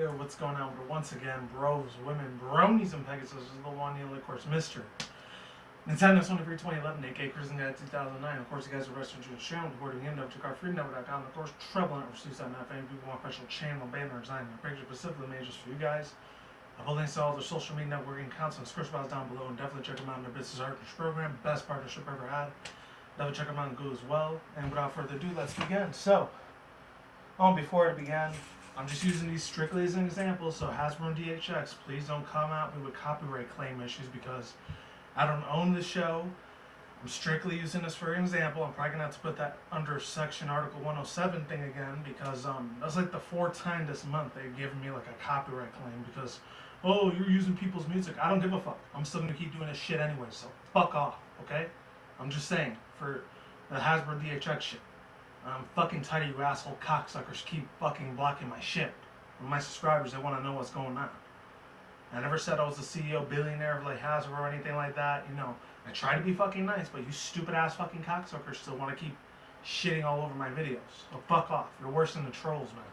Yo, what's going on? But once again, bros, women, bronies, and pegasisters is the one, the only, of course, Mr. Nintendo 23 2011, aka Cruising Guide 2009. Of course, you guys are restaurant to the channel, recording in freedom.com. Of course, Treble and Receipts.fm. People want special channel banner design and picture specifically made just for you guys. I'll put links to all their social media networking accounts and description box down below, and definitely check them out in their business partnership program. Best partnership ever had. Definitely check them out on Google as well. And without further ado, let's begin. So, before I begin, I'm just using these strictly as an example, so Hasbro and DHX, please don't come at me with copyright claim issues because I don't own the show. I'm strictly using this for an example. I'm probably going to have to put that under section Article 107 thing again because that's like the fourth time this month they've given me like a copyright claim because, oh, you're using people's music. I don't give a fuck. I'm still going to keep doing this shit anyway, so fuck off, okay? I'm just saying, for the Hasbro DHX shit. I'm fucking tired of you asshole cocksuckers keep fucking blocking my shit. And my subscribers, they want to know what's going on. I never said I was the CEO, billionaire of like Hasbro or anything like that. You know, I try to be fucking nice, but you stupid ass fucking cocksuckers still want to keep shitting all over my videos. So fuck off. You're worse than the trolls, man.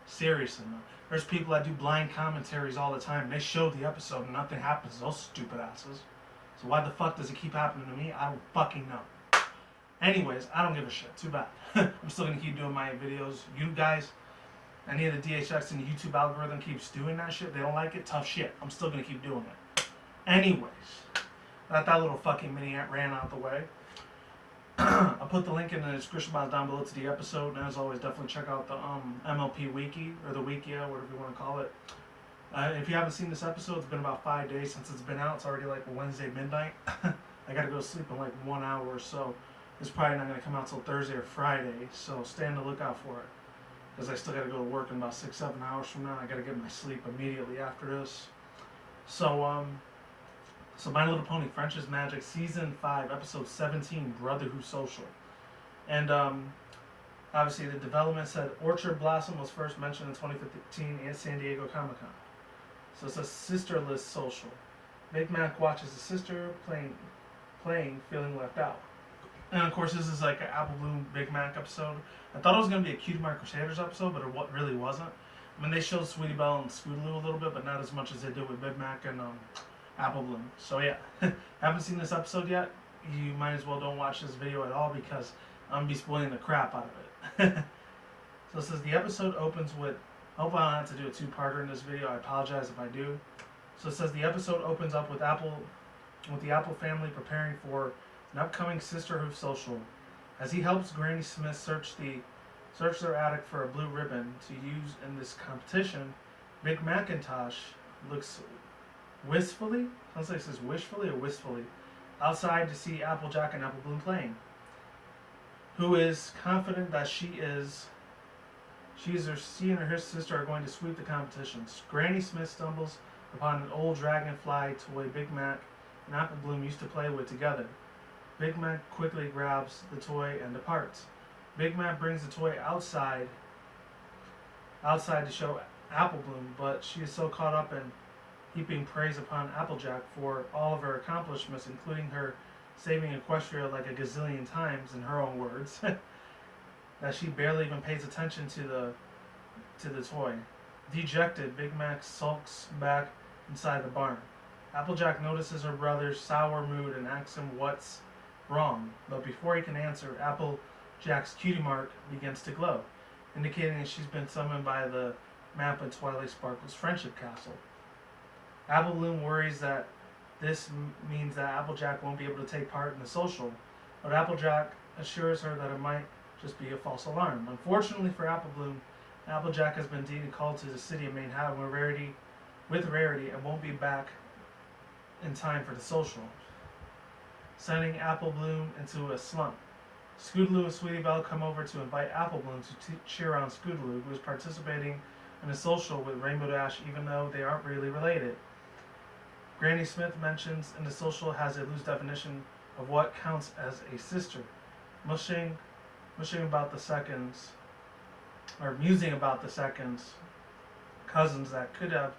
Seriously, man. There's people that do blind commentaries all the time. They show the episode and nothing happens to those stupid asses. So why the fuck does it keep happening to me? I don't fucking know. Anyways, I don't give a shit. Too bad. I'm still going to keep doing my videos. You guys, any of the DHX and the YouTube algorithm keeps doing that shit. They don't like it. Tough shit. I'm still going to keep doing it. Anyways, that little fucking mini ran out the way. I'll put the link in the description box down below to the episode. And as always, definitely check out the MLP Wiki, or the Wikia, whatever you want to call it. If you haven't seen this episode, it's been about 5 days since it's been out. It's already like Wednesday midnight. I got to go to sleep in like 1 hour or so. It's probably not going to come out till Thursday or Friday, so stay on the lookout for it. Because I still got to go to work in about 6-7 hours from now. I got to get my sleep immediately after this. So, My Little Pony, Friendship's Magic, Season 5, Episode 17, Brotherhooves Social. And, obviously the development said Orchard Blossom was first mentioned in 2015 at San Diego Comic-Con. So it's a sisterless social. Big Mac watches his sister playing, feeling left out. And of course, this is like an Apple Bloom Big Mac episode. I thought it was going to be a Cutie Mark Crusaders episode, but it really wasn't. I mean, they showed Sweetie Belle and Scootaloo a little bit, but not as much as they did with Big Mac and Apple Bloom. So yeah, haven't seen this episode yet? You might as well don't watch this video at all because I'm going to be spoiling the crap out of it. So it says the episode opens with, I hope I don't have to do a two-parter in this video. I apologize if I do. So it says the episode opens up with the Apple family preparing for an upcoming sisterhood social. As he helps Granny Smith search their attic for a blue ribbon to use in this competition, Big Macintosh looks wistfully, sounds like it says wishfully or wistfully, outside to see Applejack and Apple Bloom playing. Who is confident that she and her sister are going to sweep the competitions. Granny Smith stumbles upon an old dragonfly toy Big Mac and Apple Bloom used to play with together. Big Mac quickly grabs the toy and departs. Big Mac brings the toy outside to show Apple Bloom, but she is so caught up in heaping praise upon Applejack for all of her accomplishments, including her saving Equestria like a gazillion times, in her own words, that she barely even pays attention to the toy. Dejected, Big Mac sulks back inside the barn. Applejack notices her brother's sour mood and asks him what's wrong, but before he can answer, Applejack's cutie mark begins to glow, indicating that she's been summoned by the map in Twilight Sparkle's friendship castle. Apple Bloom worries that this means that Applejack won't be able to take part in the social, but Applejack assures her that it might just be a false alarm. Unfortunately for Apple Bloom, Applejack has been deemed called to the city of Manhattan with Rarity and won't be back in time for the social, sending Apple Bloom into a slump. Scootaloo and Sweetie Belle come over to invite Apple Bloom to cheer on Scootaloo, who is participating in a social with Rainbow Dash even though they aren't really related. Granny Smith mentions in the social has a loose definition of what counts as a sister, musing about the seconds cousins that could have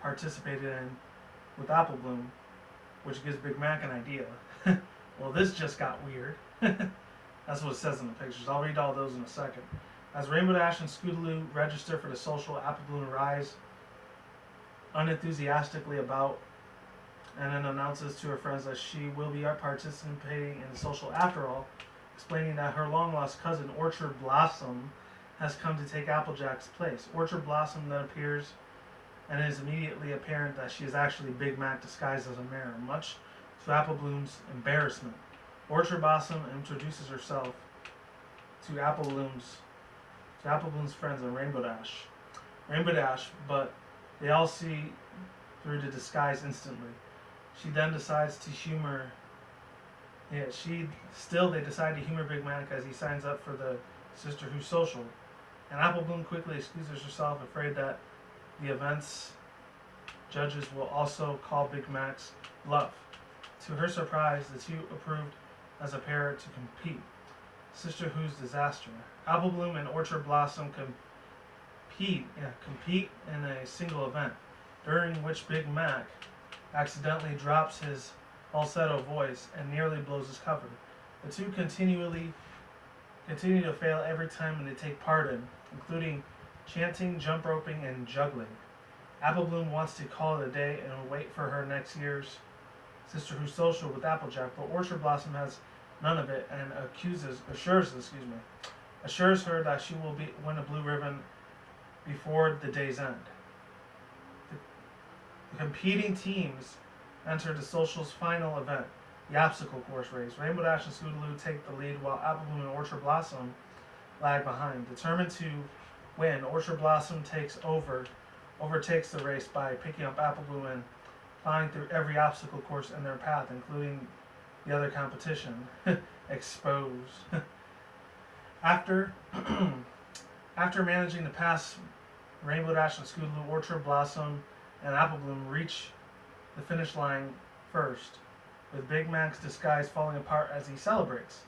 participated in with Apple Bloom, which gives Big Mac an idea. Well, this just got weird. That's what it says in the pictures. I'll read all those in a second. As Rainbow Dash and Scootaloo register for the social, Apple Bloom arrives unenthusiastically about, and then announces to her friends that she will be participating in the social after all, explaining that her long-lost cousin Orchard Blossom has come to take Applejack's place. Orchard Blossom then appears, and it is immediately apparent that she is actually Big Mac disguised as a mayor, much to Apple Bloom's embarrassment. Orchard Blossom introduces herself to Apple Bloom's friends in Rainbow Dash, but they all see through the disguise instantly. She then decides to humor. They decide to humor Big Mac as he signs up for the Sisterhood social, and Apple Bloom quickly excuses herself, afraid that the event's judges will also call Big Mac's bluff. To her surprise, the two approved as a pair to compete. Sisterhood's disaster. Apple Bloom and Orchard Blossom compete in a single event, during which Big Mac accidentally drops his falsetto voice and nearly blows his cover. The two continue to fail every time they take part in, including chanting, jump roping, and juggling. Apple Bloom wants to call it a day and wait for her next year's Sisterhood social with Applejack, but Orchard Blossom has none of it and assures her that she will win a blue ribbon before the day's end. The competing teams enter the social's final event, the obstacle course race. Rainbow Dash and Scootaloo take the lead while Apple Bloom and Orchard Blossom lag behind. Determined to win, Orchard Blossom overtakes the race by picking up Apple Bloom and flying through every obstacle course in their path, including the other competition. Exposed. After managing to pass Rainbow Dash and Scootaloo, Orchard Blossom and Apple Bloom reach the finish line first, with Big Mac's disguise falling apart as he celebrates.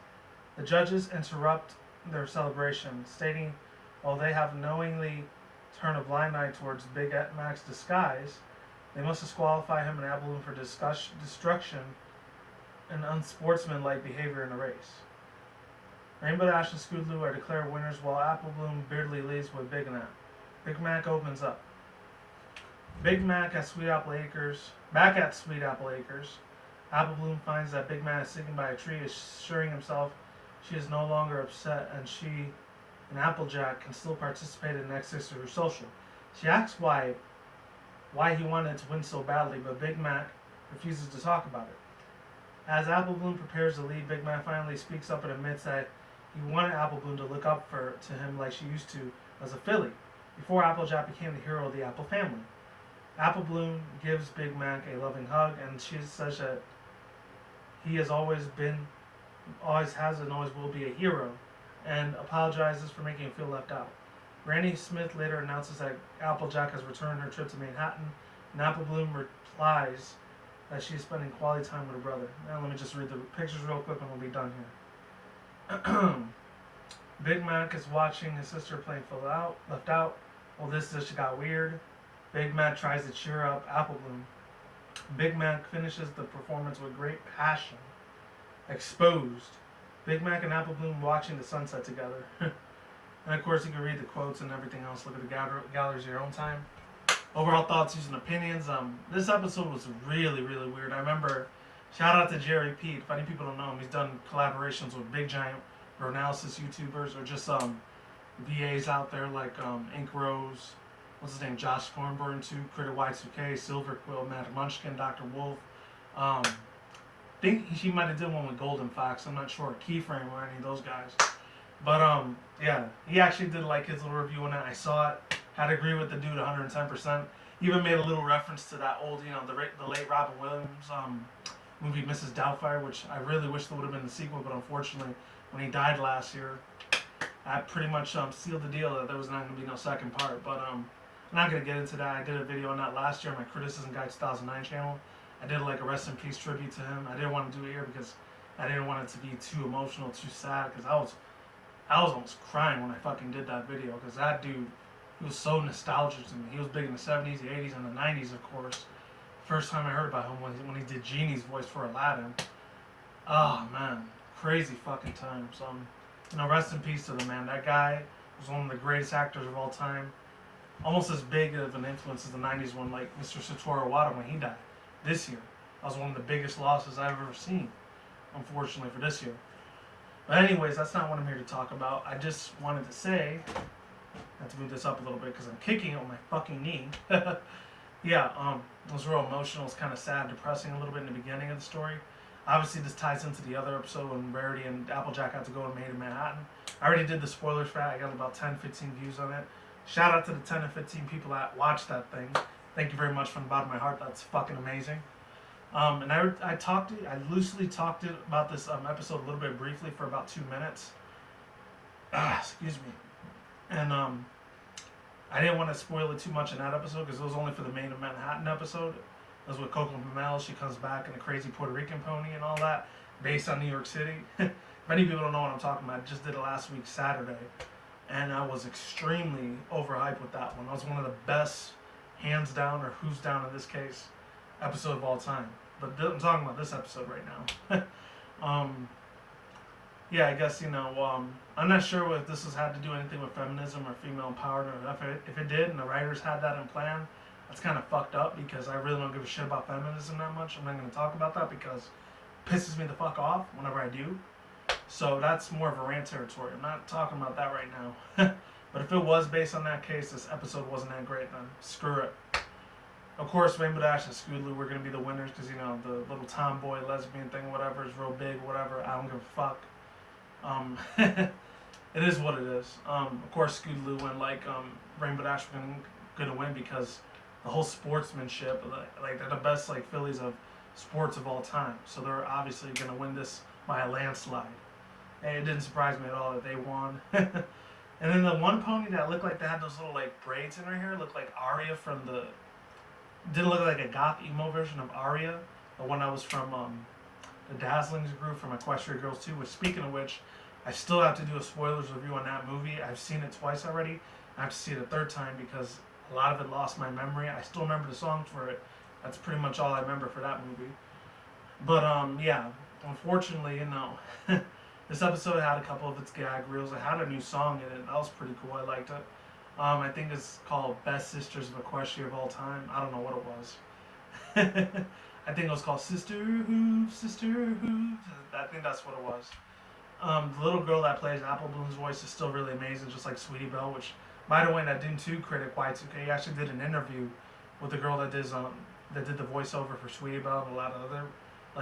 The judges interrupt their celebration, stating while they have knowingly turned a blind eye towards Big Mac's disguise, they must disqualify him and Apple Bloom for destruction and unsportsmanlike behavior in the race. Rainbow Dash and Scootaloo are declared winners while Apple Bloom beardly leads with Big Mac. Big Mac opens up. Big Mac at Sweet Apple Acres. Back at Sweet Apple Acres, Apple Bloom finds that Big Mac is sitting by a tree, assuring himself she is no longer upset and she and Applejack can still participate in the next Sisterhood social. She asks why he wanted to win so badly, but Big Mac refuses to talk about it. As Apple Bloom prepares to leave, Big Mac finally speaks up and admits that he wanted Apple Bloom to look up to him like she used to as a filly, before Applejack became the hero of the Apple family. Apple Bloom gives Big Mac a loving hug, and she says that he has always has and always will be a hero, and apologizes for making him feel left out. Granny Smith later announces that Applejack has returned her trip to Manhattan, and Apple Bloom replies that she's spending quality time with her brother. Now let me just read the pictures real quick and we'll be done here. Big Mac is watching his sister playing left out. Well, this just got weird. Big Mac tries to cheer up Apple Bloom. Big Mac finishes the performance with great passion. Exposed. Big Mac and Apple Bloom watching the sunset together. And of course you can read the quotes and everything else. Look at the galleries at your own time. Overall thoughts, views, and opinions. This episode was really, really weird. I remember, shout out to Jerry Pete. If any people don't know him, he's done collaborations with big giant analysis YouTubers or just VAs out there like Ink Rose, what's his name, Josh Thornburn, Critter Y2K, Silver Quill, Matt Munchkin, Dr. Wolf. Think he might have did one with Golden Fox. I'm not sure, Keyframe or any of those guys. But yeah, he actually did like his little review on it. I saw it. Had to agree with the dude 110%. He even made a little reference to that old, the late Robin Williams movie Mrs. Doubtfire, which I really wish there would have been the sequel, but unfortunately, when he died last year, I pretty much sealed the deal that there was not going to be no second part. But I'm not going to get into that. I did a video on that last year on my Criticism Guide 2009 channel. I did like a rest in peace tribute to him. I didn't want to do it here because I didn't want it to be too emotional, too sad, because I was almost crying when I fucking did that video, because that dude, he was so nostalgic to me. He was big in the 70s, the 80s, and the 90s, of course. First time I heard about him when he did Genie's voice for Aladdin. Oh, man. Crazy fucking time. So, rest in peace to the man. That guy was one of the greatest actors of all time. almost as big of an influence as the 90s when, like, Mr. Satoru Iwata, when he died this year. That was one of the biggest losses I've ever seen, unfortunately, for this year. But anyways, that's not what I'm here to talk about. I just wanted to say, I have to move this up a little bit because I'm kicking it with my fucking knee. Yeah, it was real emotional. It was kind of sad, depressing a little bit in the beginning of the story. Obviously, this ties into the other episode when Rarity and Applejack had to go and Made in Manhattan. I already did the spoilers for that. I got about 10, 15 views on it. Shout out to the 10 and 15 people that watched that thing. Thank you very much from the bottom of my heart. That's fucking amazing. And I loosely talked about this episode a little bit briefly for about 2 minutes. Excuse me. And I didn't want to spoil it too much in that episode because it was only for the Made in Manhattan episode. It was with Coco Mamel. She comes back in a crazy Puerto Rican pony and all that, based on New York City. Many people don't know what I'm talking about. I just did it last week, Saturday. And I was extremely overhyped with that one. That was one of the best, hands down, or who's down in this case, episode of all time. But I'm talking about this episode right now. Yeah, I guess, I'm not sure if this has had to do anything with feminism or female empowerment, or if it did and the writers had that in plan. That's kind of fucked up because I really don't give a shit about feminism that much. I'm not going to talk about that because it pisses me the fuck off whenever I do. So that's more of a rant territory. I'm not talking about that right now. But if it was based on that case, this episode wasn't that great, then screw it. Of course, Rainbow Dash and Scoodloo were going to be the winners because, the little tomboy, lesbian thing, whatever, is real big, whatever. I don't give a fuck. It is what it is. Of course, Scoodloo and, Rainbow Dash were going to win because the whole sportsmanship, like they're the best, fillies of sports of all time. So they're obviously going to win this by a landslide. And it didn't surprise me at all that they won. And then the one pony that looked like they had those little, braids in her hair looked like Aria from the... Didn't look like a goth emo version of Aria. The one that was from the Dazzlings group from Equestria Girls 2. Which, speaking of which, I still have to do a spoilers review on that movie. I've seen it twice already. I have to see it a third time because a lot of it lost my memory. I still remember the songs for it. That's pretty much all I remember for that movie. But, yeah. Unfortunately, this episode had a couple of its gag reels. It had a new song in it. That was pretty cool. I liked it. I think it's called Best Sisters of Equestria of All Time. I don't know what it was. I think it was called Sister Hooves, Sister Hooves. I think that's what it was. The little girl that plays Apple Bloom's voice is still really amazing, just like Sweetie Belle, which, by the way, that Doom 2 critic Y2K actually did an interview with the girl that did the voiceover for Sweetie Belle and a lot of other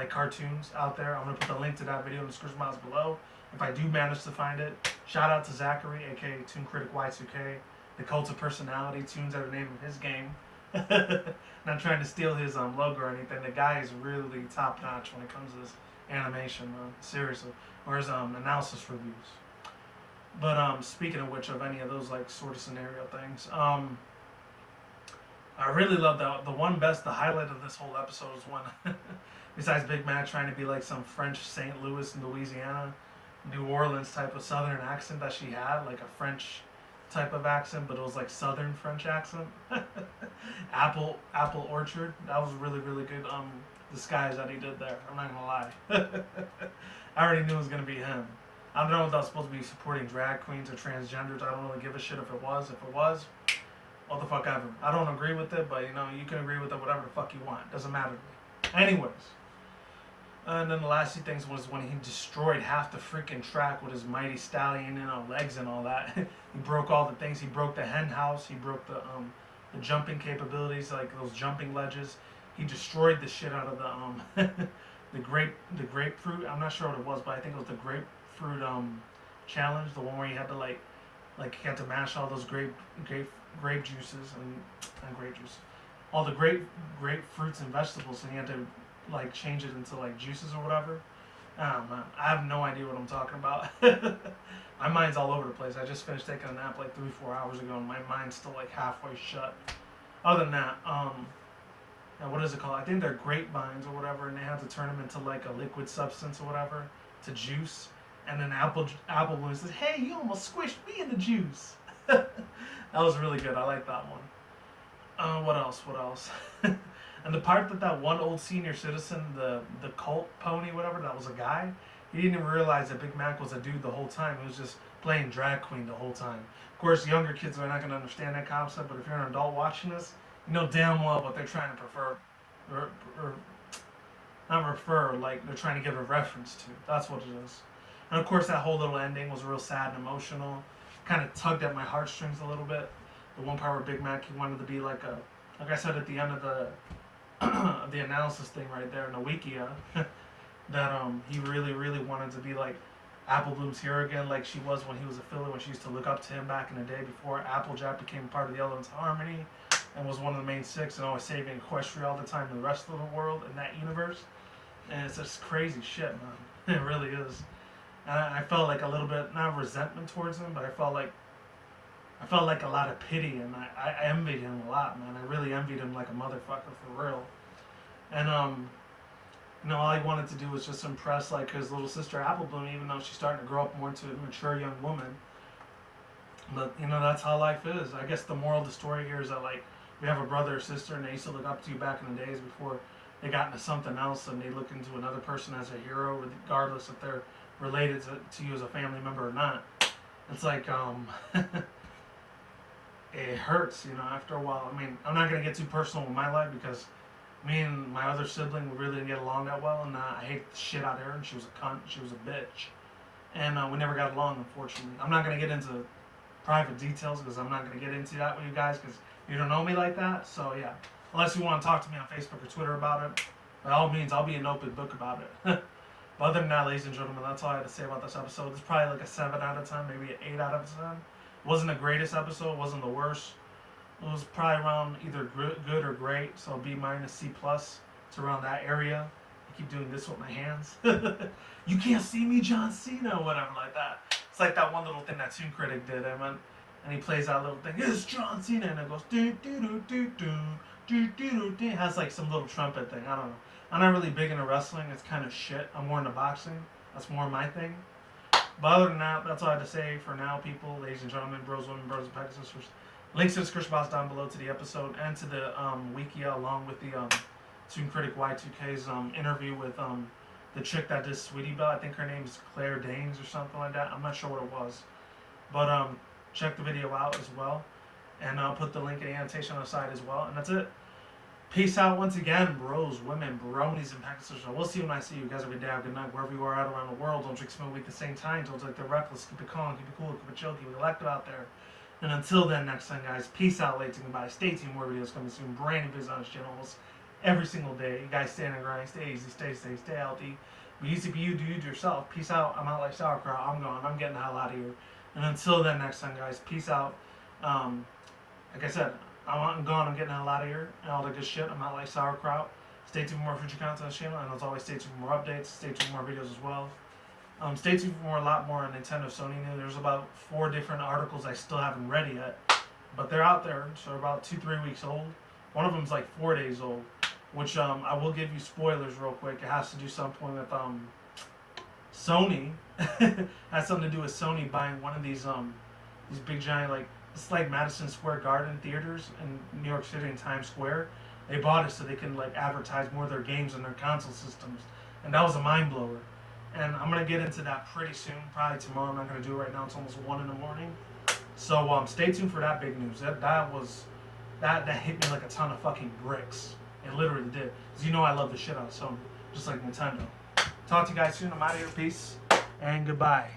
cartoons out there. I'm going to put the link to that video in the description box below. If I do manage to find it, shout out to Zachary, aka Toon Critic Y2K, the Cult of Personality. Toons are the name of his game. Not trying to steal his logo or anything. The guy is really top notch when it comes to this animation, seriously, or his analysis reviews. But speaking of which, of any of those sort of scenario things, I really love the highlight of this whole episode is when, besides Big Mac trying to be like some French St. Louis, Louisiana, New Orleans type of southern accent that she had, like a French type of accent, but it was like southern French accent. Apple Orchard, that was really, really good disguise that he did there. I'm not gonna lie. I already knew it was gonna be him. I don't know if that was supposed to be supporting drag queens or transgenders. I don't really give a shit if it was. If it was, what the fuck ever. I don't agree with it, but you can agree with it whatever the fuck you want. Doesn't matter to me. Anyways. And then the last two things was when he destroyed half the freaking track with his mighty stallion legs and all that. He broke all the things. He broke the hen house. He broke the jumping capabilities, like those jumping ledges. He destroyed the shit out of the the grapefruit. I'm not sure what it was, but I think it was the grapefruit challenge, the one where you had to like you had to mash all those grape juices and grape juice, all the grapefruits and vegetables, and you had to change it into juices or whatever. I don't know. I have no idea what I'm talking about. My mind's all over the place. I just finished taking a nap 3-4 hours ago, and my mind's still halfway shut. Other than that, what is it called? I think they're grapevines or whatever, and they have to turn them into a liquid substance or whatever to juice. And then Apple Bloom says, "Hey, you almost squished me in the juice." That was really good. I like that one. What else? And the part that one old senior citizen, the cult pony, whatever, that was a guy, he didn't even realize that Big Mac was a dude the whole time. He was just playing drag queen the whole time. Of course, younger kids are not going to understand that concept, but if you're an adult watching this, you know damn well what they're trying to or not refer, like they're trying to give a reference to. That's what it is. And of course, that whole little ending was real sad and emotional. Kind of tugged at my heartstrings a little bit. The one part where Big Mac, he wanted to be like I said at the end of the the analysis thing right there in the Wikia, that he really wanted to be like Apple Bloom's hero again, like she was when he was a Philly, when she used to look up to him back in the day before Applejack became part of the Elements Harmony and was one of the main six and always saving Equestria all the time in the rest of the world in that universe. And it's just crazy shit, man. It really is. And I felt like a little bit, not resentment towards him, but I felt like a lot of pity, and I envied him a lot, man. I really envied him like a motherfucker for real. And all he wanted to do was just impress like his little sister Apple Bloom, even though she's starting to grow up more into a mature young woman. But that's how life is. I guess the moral of the story here is that like we have a brother or sister, and they used to look up to you back in the days before they got into something else, and they look into another person as a hero, regardless if they're related to you as a family member or not. It's like it hurts, after a while. I mean, I'm not gonna get too personal with my life because me and my other sibling we really didn't get along that well, and I hate the shit out of her, and she was a cunt, she was a bitch, and we never got along, unfortunately. I'm not gonna get into private details because I'm not gonna get into that with you guys because you don't know me like that. So yeah, unless you want to talk to me on Facebook or Twitter about it, by all means, I'll be an open book about it. But other than that, ladies and gentlemen, that's all I had to say about this episode. It's probably like a 7 out of 10, maybe an 8 out of 10. It wasn't the greatest episode, it wasn't the worst. It was probably around either good or great, so B minus, C plus. It's around that area. I keep doing this with my hands. You can't see me, John Cena, or whatever like that. It's like that one little thing that Toon Critic did, and he plays that little thing. It's John Cena, and it goes do do do do do do do do. It has like some little trumpet thing. I don't know. I'm not really big into wrestling. It's kind of shit. I'm more into boxing. That's more my thing. But other than that, that's all I had to say for now, people, ladies and gentlemen, bros, women, bros, and pegasisters. Links to the description box down below to the episode and to the Wikia, along with the Toon Critic Y2K's interview with the chick that did Sweetie Belle. I think her name is Claire Danes or something like that. I'm not sure what it was. But check the video out as well. And I'll put the link in the annotation on the side as well. And that's it. Peace out once again, bros, women, bronies, and pegasisters. We'll see you when I see you guys every day. Have a good night wherever you are out around the world. Don't drink smoke weed at the same time. Don't take the reckless. Keep it calm. Keep it cool. Keep it chill. Keep it collective out there. And until then, next time, guys, peace out, late and goodbye. Stay tuned. More videos coming soon. Brand new videos on this channel almost every single day. You guys stay on the grind. Stay easy. Stay safe. Stay healthy. Be easy. Be you. Do you. Do yourself. Peace out. I'm out like sauerkraut. I'm gone. I'm getting the hell out of here. And until then, next time, guys, peace out. Like I said, I'm gone. I'm getting the hell out of here. And all the good shit. I'm out like sauerkraut. Stay tuned for more future content on the channel. And as always, stay tuned for more updates. Stay tuned for more videos as well. Stay tuned for a lot more on Nintendo Sony news. There's about 4 different articles I still haven't read yet, but they're out there. So they're about 2-3 weeks old. One of them's like 4 days old, which I will give you spoilers real quick. It has to do something with Sony. Has something to do with Sony buying one of these big giant like it's like Madison Square Garden theaters in New York City in Times Square. They bought it so they can like advertise more of their games and their console systems, and that was a mind blower. And I'm going to get into that pretty soon, probably tomorrow. I'm not going to do it right now. It's almost 1 in the morning. So stay tuned for that big news. That hit me like a ton of fucking bricks. It literally did. Because I love the shit out of Sony, just like Nintendo. Talk to you guys soon. I'm out of here. Peace and goodbye.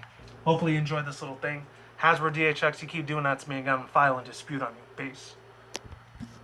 Hopefully you enjoyed this little thing. Hasbro DHX, you keep doing that to me again. I'm filing dispute on you. Peace.